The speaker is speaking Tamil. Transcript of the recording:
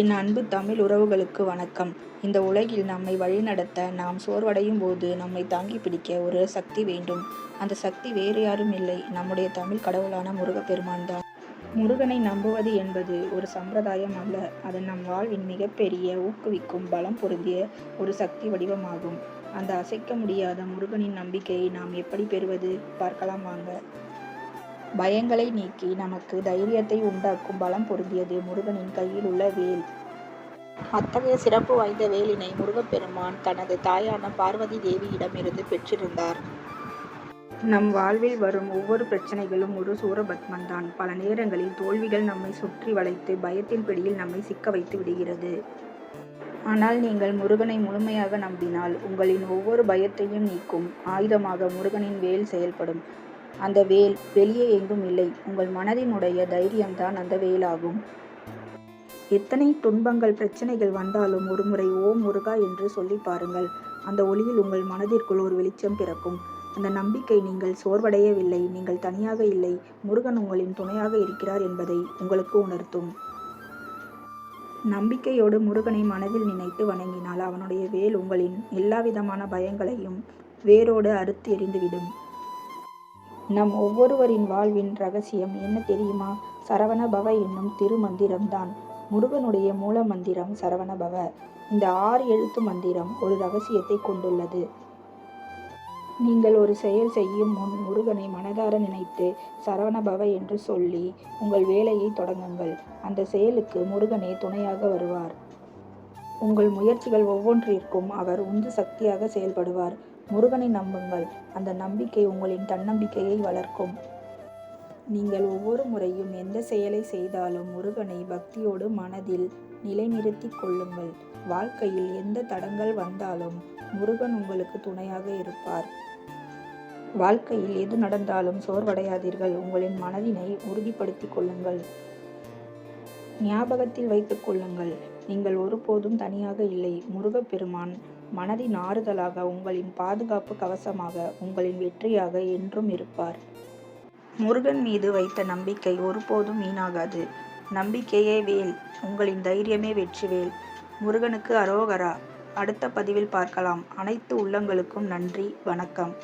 என் அன்பு தமிழ் உறவுகளுக்கு வணக்கம். இந்த உலகில் நம்மை வழிநடத்த, நாம் சோர்வடையும் போது நம்மை தாங்கி பிடிக்க ஒரு சக்தி வேண்டும். அந்த சக்தி வேறு யாரும் இல்லை, நம்முடைய தமிழ் கடவுளான முருகப்பெருமான் தான். முருகனை நம்புவது என்பது ஒரு சம்பிரதாயம் அல்ல, அது நம் வாழ்வின் மிகப்பெரிய ஊக்குவிக்கும் பலம் பொருந்திய ஒரு சக்தி வடிவமாகும். அந்த அசைக்க முடியாத முருகனின் நம்பிக்கையை நாம் எப்படி பெறுவது? பார்க்கலாம் வாங்க. பயங்களை நீக்கி நமக்கு தைரியத்தை உண்டாக்கும் பலம் பொருந்தியது முருகனின் கையில் உள்ள வேல். அத்தகைய சிறப்பு வாய்ந்த வேலினை முருகப்பெருமான் தனது தாயான பார்வதி தேவியிடமிருந்து பெற்றிருந்தார். நம் வாழ்வில் வரும் ஒவ்வொரு பிரச்சனைகளும் ஒரு சூரபத்மன் தான். பல நேரங்களில் தோல்விகள் நம்மை சுற்றி வளைத்து பயத்தின் பிடியில் நம்மை சிக்க வைத்து விடுகிறது. ஆனால் நீங்கள் முருகனை முழுமையாக நம்பினால் உங்களின் ஒவ்வொரு பயத்தையும் நீக்கும் ஆயுதமாக முருகனின் வேல் செயல்படும். அந்த வேல் வெளியே எங்கும் இல்லை, உங்கள் மனதினுடைய தைரியம்தான் அந்த வேலாகும். எத்தனை துன்பங்கள் பிரச்சனைகள் வந்தாலும் ஒருமுறை ஓம் முருகா என்று சொல்லி பாருங்கள். அந்த ஒளியில் உங்கள் மனதிற்குள் ஒரு வெளிச்சம் பிறக்கும். அந்த நம்பிக்கை நீங்கள் சோர்வடையவில்லை, நீங்கள் தனியாக இல்லை, முருகன் உங்களின் துணையாக இருக்கிறார் என்பதை உங்களுக்கு உணர்த்தும். நம்பிக்கையோடு முருகனை மனதில் நினைத்து வணங்கினால் அவனுடைய வேல் உங்களின் எல்லாவிதமான பயங்களையும் வேரோடு அறுத்து எறிந்துவிடும். நம் ஒவ்வொருவரின் வாழ்வின் ரகசியம் என்ன தெரியுமா? சரவண பவ என்னும் திருமந்திரம்தான். முருகனுடைய மூல மந்திரம் சரவண பவ. இந்த 6 எழுத்து மந்திரம் ஒரு ரகசியத்தை கொண்டுள்ளது. நீங்கள் ஒரு செயல் செய்யும் முன் முருகனை மனதார நினைத்து சரவண பவ என்று சொல்லி உங்கள் வேலையை தொடங்குங்கள். அந்த செயலுக்கு முருகனே துணையாக வருவார். உங்கள் முயற்சிகள் ஒவ்வொன்றிற்கும் அவர் உந்து சக்தியாக செயல்படுவார். முருகனை நம்புங்கள். அந்த நம்பிக்கை உங்களின் தன்னம்பிக்கையை வளர்க்கும். நீங்கள் ஒவ்வொரு முறையும் எந்த செயலை செய்தாலும் முருகனை பக்தியோடு மனதில் நிலைநிறுத்தி கொள்ளுங்கள். வாழ்க்கையில் எந்த தடங்கள் வந்தாலும் முருகன் உங்களுக்கு துணையாக இருப்பார். வாழ்க்கையில் எது நடந்தாலும் சோர்வடையாதீர்கள். உங்களின் மனதினை உறுதிப்படுத்திக் கொள்ளுங்கள். ஞாபகத்தில் வைத்துக் கொள்ளுங்கள், நீங்கள் ஒருபோதும் தனியாக இல்லை. முருகப்பெருமான் மனதின் ஆறுதலாக, உங்களின் பாதுகாப்பு கவசமாக, உங்களின் வெற்றியாக என்றும் இருப்பார். முருகன் மீது வைத்த நம்பிக்கை ஒருபோதும் வீணாகாது. நம்பிக்கையே வேல், உங்களின் தைரியமே வெற்றிவேல். முருகனுக்கு அரோகரா. அடுத்த பதிவில் பார்க்கலாம். அனைத்து உள்ளங்களுக்கும் நன்றி. வணக்கம்.